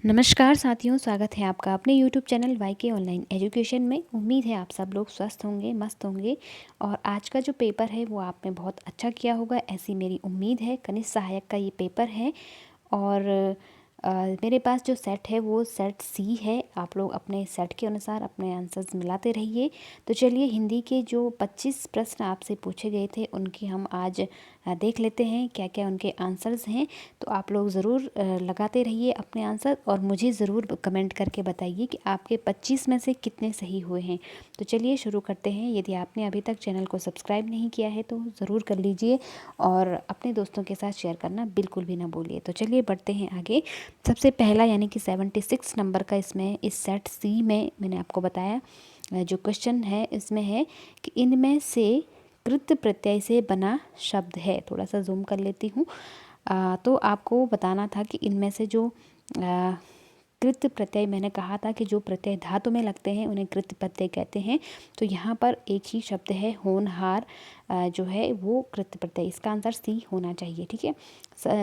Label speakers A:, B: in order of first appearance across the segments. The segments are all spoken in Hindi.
A: नमस्कार साथियों, स्वागत है आपका अपने YouTube channel YK online education में। उम्मीद है आप सब लोग स्वस्थ होंगे, मस्त होंगे और आज का जो पेपर है वो आपने बहुत अच्छा किया होगा, ऐसी मेरी उम्मीद है। कनिष्ठ सहायक का ये पेपर है और मेरे पास जो सेट है वो सेट सी है। आप लोग अपने सेट के अनुसार अपने आंसर्स मिलाते रहिए। तो चलिए, हिंदी के जो 25 प्रश्न आपसे पूछे गए थे उनकी हम आज देख लेते हैं क्या क्या उनके आंसर्स हैं। तो आप लोग ज़रूर लगाते रहिए अपने आंसर और मुझे ज़रूर कमेंट करके बताइए कि आपके 25 में से कितने सही हुए हैं। तो चलिए शुरू करते हैं। यदि आपने अभी तक चैनल को सब्सक्राइब नहीं किया है तो ज़रूर कर लीजिए और अपने दोस्तों के साथ शेयर करना बिल्कुल भी ना भूलिए। तो चलिए बढ़ते हैं आगे। सबसे पहला यानी कि 76 नंबर का इसमें इस सेट सी में मैंने आपको बताया जो क्वेश्चन है इसमें है कि इनमें से कृत प्रत्यय से बना शब्द है। थोड़ा सा जूम कर लेती हूँ। तो आपको बताना था कि इनमें से जो कृत प्रत्यय, मैंने कहा था कि जो प्रत्यय धातु में लगते हैं उन्हें कृत प्रत्यय कहते हैं। तो यहाँ पर एक ही शब्द है होनहार, जो है वो कृत प्रत्यय। इसका आंसर सी होना चाहिए। ठीक है।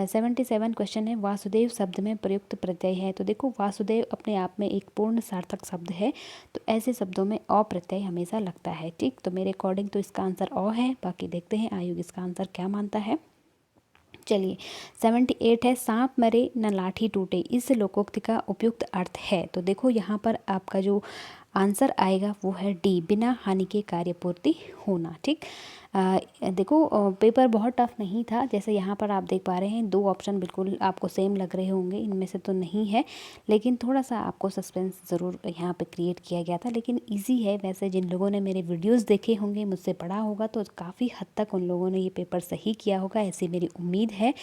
A: 77 क्वेश्चन है वासुदेव शब्द में प्रयुक्त प्रत्यय है। तो देखो, वासुदेव अपने आप में एक पूर्ण सार्थक शब्द है, तो ऐसे शब्दों में अ प्रत्यय हमेशा लगता है। ठीक, तो मेरे अकॉर्डिंग तो इसका आंसर अ है। बाकी देखते हैं आयोग इसका आंसर क्या मानता है। चलिए, 78 है सांप मरे न लाठी टूटे, इस लोकोक्ति का उपयुक्त अर्थ है। तो देखो, यहाँ पर आपका जो आंसर आएगा वो है डी, बिना हानि के कार्यपूर्ति होना। ठीक। देखो, पेपर बहुत टफ नहीं था। जैसे यहाँ पर आप देख पा रहे हैं, दो ऑप्शन बिल्कुल आपको सेम लग रहे होंगे, इनमें से तो नहीं है, लेकिन थोड़ा सा आपको सस्पेंस ज़रूर यहाँ पे क्रिएट किया गया था। लेकिन इजी है। वैसे जिन लोगों ने मेरे वीडियोस देखे होंगे, मुझसे पढ़ा होगा, तो काफ़ी हद तक उन लोगों ने ये पेपर सही किया होगा, ऐसी मेरी उम्मीद है।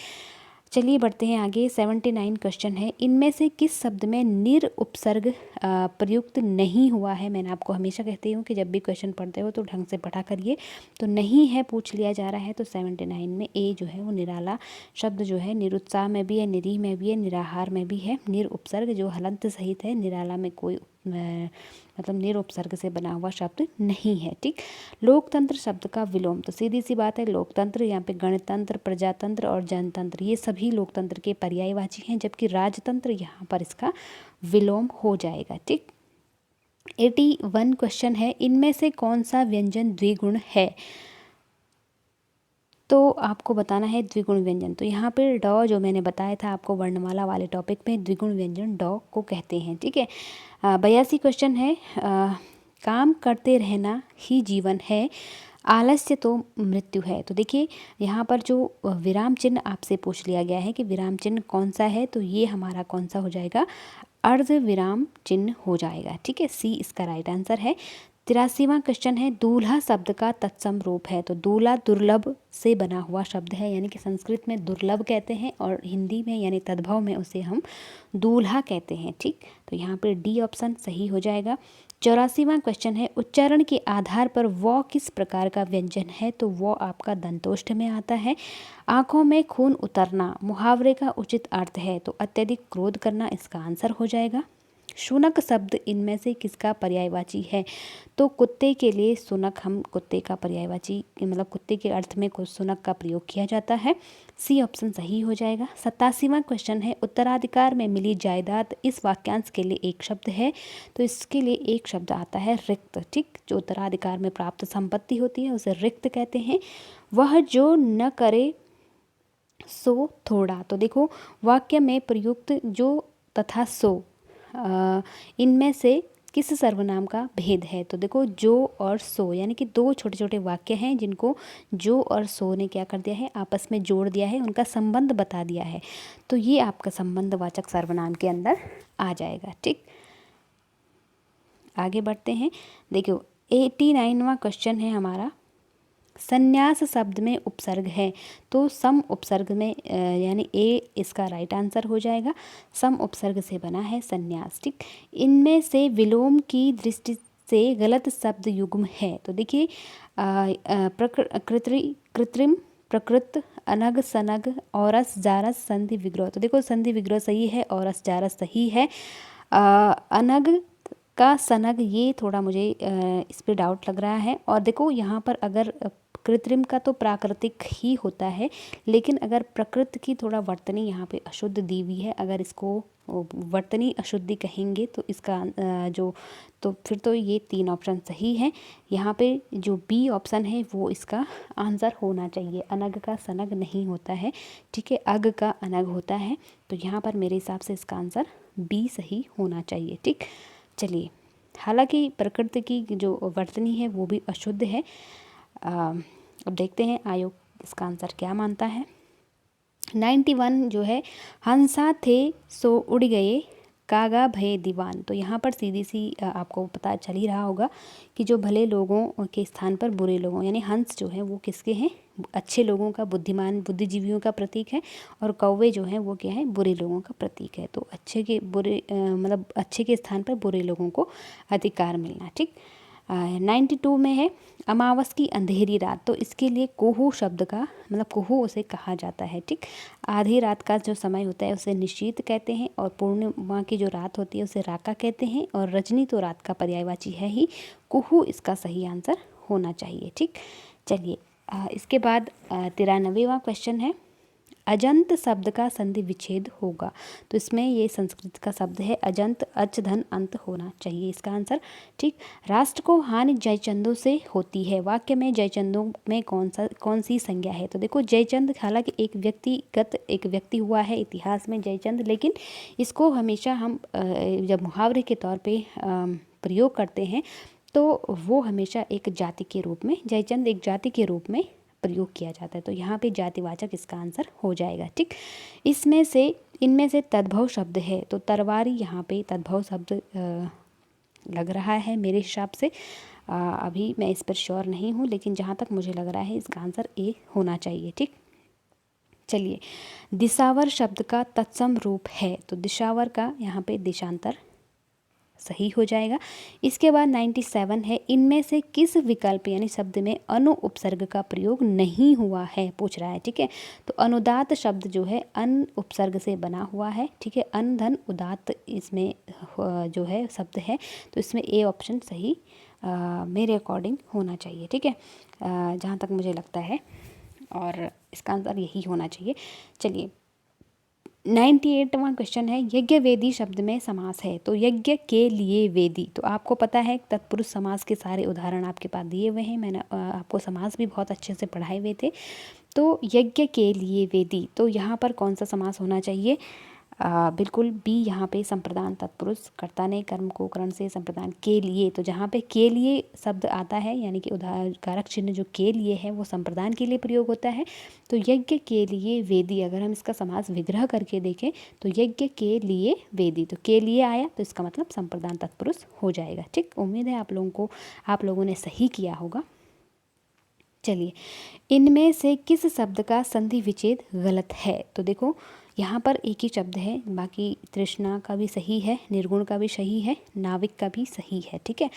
A: चलिए बढ़ते हैं आगे। 79 क्वेश्चन है इनमें से किस शब्द में निर उपसर्ग प्रयुक्त नहीं हुआ है। मैंने आपको हमेशा कहती हूँ कि जब भी क्वेश्चन पढ़ते हो तो ढंग से पढ़ा करिए। तो नहीं है पूछ लिया जा रहा है। तो 79 में ए जो है वो निराला शब्द जो है निरुत्साह में भी है, निरीह में भी है, निराहार में भी है। निर उपसर्ग जो हलंत सहित है, निराला में कोई मतलब निर उपसर्ग से बना हुआ शब्द नहीं है। ठीक। लोकतंत्र शब्द का विलोम, तो सीधी सी बात है, लोकतंत्र, यहाँ पे गणतंत्र, प्रजातंत्र और जनतंत्र ये सभी लोकतंत्र के पर्यायवाची हैं, जबकि राजतंत्र यहाँ पर इसका विलोम हो जाएगा। ठीक। 81 क्वेश्चन है इनमें से कौन सा व्यंजन द्विगुण है। तो आपको बताना है द्विगुण व्यंजन। तो यहाँ पर ड जो मैंने बताया था आपको वर्णमाला वाले टॉपिक में, द्विगुण व्यंजन ड को कहते हैं। ठीक है। 82 क्वेश्चन है काम करते रहना ही जीवन है, आलस्य तो मृत्यु है। तो देखिए, यहाँ पर जो विराम चिन्ह आपसे पूछ लिया गया है कि विराम चिन्ह कौन सा है, तो ये हमारा कौन सा हो जाएगा, अर्ध विराम चिन्ह हो जाएगा। ठीक है, सी इसका राइट आंसर है। 83वां क्वेश्चन है दूल्हा शब्द का तत्सम रूप है। तो दूल्हा दुर्लभ से बना हुआ शब्द है, यानी कि संस्कृत में दुर्लभ कहते हैं और हिंदी में यानी तद्भव में उसे हम दूल्हा कहते हैं। ठीक, तो यहाँ पर डी ऑप्शन सही हो जाएगा। 84वां क्वेश्चन है उच्चारण के आधार पर वो किस प्रकार का व्यंजन है। तो वो आपका दंतोष्ठ में आता है। आंखों में खून उतरना मुहावरे का उचित अर्थ है, तो अत्यधिक क्रोध करना इसका आंसर हो जाएगा। शुनक शब्द इनमें से किसका पर्यायवाची है। तो कुत्ते के लिए शुनक, हम कुत्ते का पर्यायवाची मतलब कुत्ते के अर्थ में शुनक का प्रयोग किया जाता है। सी ऑप्शन सही हो जाएगा। 87वां क्वेश्चन है उत्तराधिकार में मिली जायदाद इस वाक्यांश के लिए एक शब्द है। तो इसके लिए एक शब्द आता है रिक्त। ठीक, जो उत्तराधिकार में प्राप्त संपत्ति होती है उसे रिक्त कहते हैं। वह जो न करे सो थोड़ा। तो देखो, वाक्य में प्रयुक्त जो तथा सो इनमें से किस सर्वनाम का भेद है। तो देखो, जो और सो यानी कि दो छोटे छोटे वाक्य हैं जिनको जो और सो ने क्या कर दिया है, आपस में जोड़ दिया है, उनका संबंध बता दिया है। तो ये आपका संबंधवाचक सर्वनाम के अंदर आ जाएगा। ठीक, आगे बढ़ते हैं। देखो, 89वां क्वेश्चन है हमारा संन्यास शब्द में उपसर्ग है। तो सम उपसर्ग में यानी ए इसका राइट आंसर हो जाएगा। सम उपसर्ग से बना है संन्यास। ठीक, इनमें से विलोम की दृष्टि से गलत शब्द युग्म है। तो देखिए, कृत्रिम, प्रकृत, अनग, सनग, औरस, जारस, संधि विग्रह। तो देखो, संधि विग्रह सही है, औरस जारस सही है। अनग का सनग ये थोड़ा मुझे इस पर डाउट लग रहा है। और देखो, यहाँ पर अगर कृत्रिम का तो प्राकृतिक ही होता है, लेकिन अगर प्रकृति की थोड़ा वर्तनी यहाँ पे अशुद्ध दी हुई है, अगर इसको वर्तनी अशुद्धि कहेंगे तो इसका जो तो फिर तो ये 3 ऑप्शन सही हैं। यहाँ पे जो बी ऑप्शन है वो इसका आंसर होना चाहिए। अनग का सनग नहीं होता है, ठीक है, अग का अनग होता है। तो यहाँ पर मेरे हिसाब से इसका आंसर बी सही होना चाहिए, ठीक। चलिए, हालांकि प्रकृति की जो वर्तनी है वो भी अशुद्ध है। अब देखते हैं आयोग इसका आंसर क्या मानता है। 91 जो है, हंसा थे सो उड़ गए कागा भय दीवान। तो यहाँ पर सीधी सी आपको पता चल ही रहा होगा कि जो भले लोगों के स्थान पर बुरे लोगों, यानी हंस जो है वो किसके हैं, अच्छे लोगों का, बुद्धिमान बुद्धिजीवियों का प्रतीक है, और कौवे जो हैं वो क्या है, बुरे लोगों का प्रतीक है। तो अच्छे के बुरे मतलब अच्छे के स्थान पर बुरे लोगों को अधिकार मिलना, ठीक। 92 में है, अमावस की अंधेरी रात। तो इसके लिए कुहू शब्द का मतलब कुहू उसे कहा जाता है, ठीक। आधी रात का जो समय होता है उसे निशीत कहते हैं, और पूर्णिमा की जो रात होती है उसे राका कहते हैं, और रजनी तो रात का पर्यायवाची है ही। कुहू इसका सही आंसर होना चाहिए, ठीक। चलिए, इसके बाद 93वां क्वेश्चन है, अजंत शब्द का संधि विच्छेद होगा। तो इसमें ये संस्कृत का शब्द है अजंत, अच धन अंत होना चाहिए इसका आंसर, ठीक। राष्ट्र को हानि जयचंदों से होती है। वाक्य में जयचंदों में कौन सी संज्ञा है। तो देखो, जयचंद हालांकि एक व्यक्ति हुआ है इतिहास में जयचंद, लेकिन इसको हमेशा हम जब मुहावरे के तौर पे प्रयोग करते हैं तो वो हमेशा एक जाति के रूप में, जयचंद एक जाति के रूप में प्रयोग किया जाता है। तो यहाँ पे जातिवाचक इसका आंसर हो जाएगा, ठीक। इनमें से तद्भव शब्द है। तो तरवारी यहाँ पे तद्भव शब्द लग रहा है मेरे हिसाब से। अभी मैं इस पर श्योर नहीं हूँ, लेकिन जहाँ तक मुझे लग रहा है इसका आंसर ए होना चाहिए, ठीक। चलिए, दिशावर शब्द का तत्सम रूप है। तो दिशावर का यहाँ पे देशांतर सही हो जाएगा। इसके बाद 97 है, इनमें से किस विकल्प यानी शब्द में अनु उपसर्ग का प्रयोग नहीं हुआ है, पूछ रहा है, ठीक है। तो अनुदात शब्द जो है अन उपसर्ग से बना हुआ है, ठीक है। अन धन उदात इसमें जो है शब्द है, तो इसमें ए ऑप्शन सही मेरे अकॉर्डिंग होना चाहिए, ठीक है, जहाँ तक मुझे लगता है, और इसका आंसर यही होना चाहिए। चलिए, 98वां क्वेश्चन है, यज्ञ वेदी शब्द में समास है। तो यज्ञ के लिए वेदी, तो आपको पता है तत्पुरुष समास के सारे उदाहरण आपके पास दिए हुए हैं, मैंने आपको समास भी बहुत अच्छे से पढ़ाए हुए थे। तो यज्ञ के लिए वेदी, तो यहाँ पर कौन सा समास होना चाहिए, बिल्कुल बी यहाँ पे संप्रदान तत्पुरुष, कर्ता ने कर्म को करण से संप्रदान के लिए। तो जहाँ पे के लिए शब्द आता है यानी कि कारक चिन्ह जो के लिए है वो संप्रदान के लिए प्रयोग होता है। तो यज्ञ के लिए वेदी, अगर हम इसका समास विग्रह करके देखें तो यज्ञ के लिए वेदी, तो के लिए आया तो इसका मतलब संप्रदान तत्पुरुष हो जाएगा, ठीक। उम्मीद है आप लोगों ने सही किया होगा। चलिए, इनमें से किस शब्द का संधि विच्छेद गलत है। तो देखो, यहाँ पर एक ही शब्द है, बाकी तृष्णा का भी सही है, निर्गुण का भी सही है, नाविक का भी सही है, ठीक है।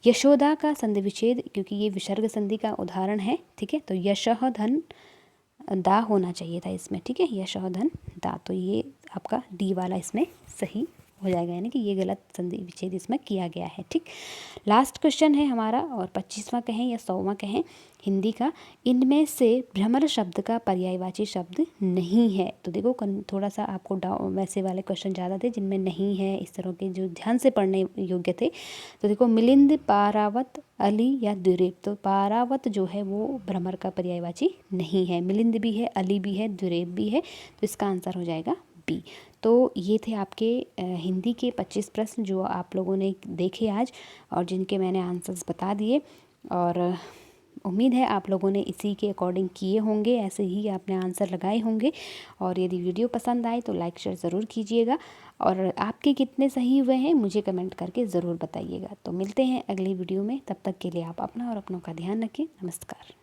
A: यशोदा का संधि विच्छेद, क्योंकि ये विसर्ग संधि का उदाहरण है, ठीक है, तो यशः धन दा होना चाहिए था इसमें, ठीक है, यशः धन दा। तो ये आपका डी वाला इसमें सही हो जाएगा, यानी कि ये गलत संधि विच्छेद इसमें किया गया है, ठीक। लास्ट क्वेश्चन है हमारा, और 25वां कहें या 100वां कहें हिंदी का, इनमें से भ्रमर शब्द का पर्यायवाची शब्द नहीं है। तो देखो, थोड़ा सा आपको वैसे वाले क्वेश्चन ज़्यादा थे जिनमें नहीं है, इस तरह के जो ध्यान से पढ़ने योग्य थे। तो देखो, मिलिंद, पारावत, अली या दुरेब। तो पारावत जो है वो भ्रमर का पर्यायवाची नहीं है, मिलिंद भी है, अली भी है, दुरेब भी है, तो इसका आंसर हो जाएगा बी। तो ये थे आपके हिंदी के 25 प्रश्न जो आप लोगों ने देखे आज, और जिनके मैंने आंसर्स बता दिए, और उम्मीद है आप लोगों ने इसी के अकॉर्डिंग किए होंगे, ऐसे ही आपने आंसर लगाए होंगे। और यदि वीडियो पसंद आए तो लाइक शेयर ज़रूर कीजिएगा, और आपके कितने सही हुए हैं मुझे कमेंट करके ज़रूर बताइएगा। तो मिलते हैं अगली वीडियो में, तब तक के लिए आप अपना और अपनों का ध्यान रखें। नमस्कार।